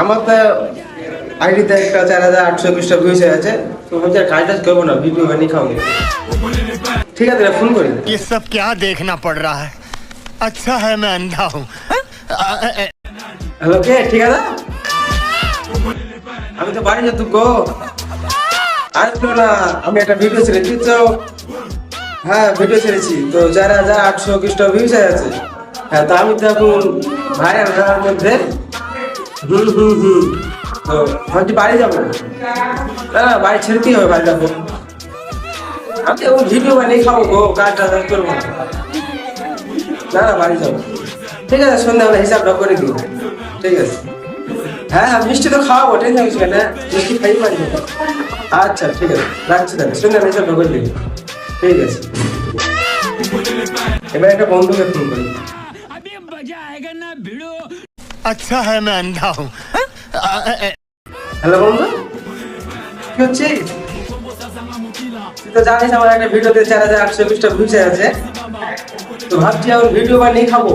আমার তো আইডিতে একটা 4821টা ভিউজ আছে, তো আমি আর কাজ টাজ করবো না, ভিডিও বানিয়ে খাবো। ঠিক আছে, ফোন করি। ये सब क्या देखना पड़ रहा है? अच्छा है मैं अंधा हूँ। হ্যালো, কে? ঠিক আছে, আমি তো বাড়ি যেত গো। আসলো না, আমি একটা ভিডিও ছেড়েছি তো। হ্যাঁ, ভিডিও ছেড়েছি তো 4821টা ভিউজ আছে। হ্যাঁ, তো আমি তো এখন ভাইরাল হওয়ার মধ্যে। তো ভাবছি বাড়ি যাবো না, বাড়ি ছেড়েতেই হবে, বাড়ি যাবো। আমি তো ভিডিও বানিয়ে খাবো গো, কাজটা করবো না, বাড়ি যাবো। ঠিক আছে, সন্ধ্যাবেলা হিসাবটা করে দিও। ঠিক আছে, হ্যাঁ মিষ্টি তো খাওয়াবো, টেনশন কিছু না, মিষ্টি খাই পারি। আচ্ছা ঠিক আছে, রাখছি তাহলে, সন্ধ্যাবেলা হিসাবটা করে দিবি। ঠিক আছে, এবার একটা বন্ধুকে ফোন করি। अच्छा है मैं अंधा हूँ। হ্যালো বন্ধু, কি হচ্ছে? তুই তো জানিস আমার একটা ভিডিওতে 4821টা ভিউজ আছে, তো ভাবছি এখন ভিডিও বানিয়ে খাবো,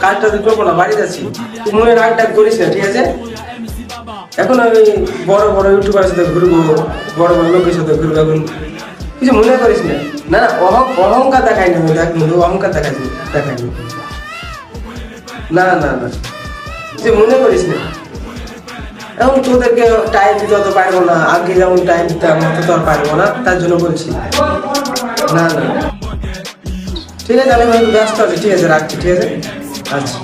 কাজটা তো করবো না, বাড়ি যাচ্ছি। তুই মনে রাগ টাগ করিস না, ঠিক আছে? এখন আমি বড় বড় ইউটিউবার সাথে ঘুরবো, বড় বড় লোকের সাথে ঘুরবো, এখন কিছু মনে করিস না। না না, অহংকার দেখাইনি আমি, দেখ বন্ধু, অহংকার দেখাইনি। না না না, কিছু মনে করিস না। এখন তোদেরকে টাইম দিতে অত পারবো না, আগে যেমন টাইম দিতে আমি অত তো আর পারবো না, তার জন্য বলছি। না না, ঠিক আছে, আমি ব্যস্ত আছি, ঠিক আছে, রাখছি, ঠিক আছে, আচ্ছা।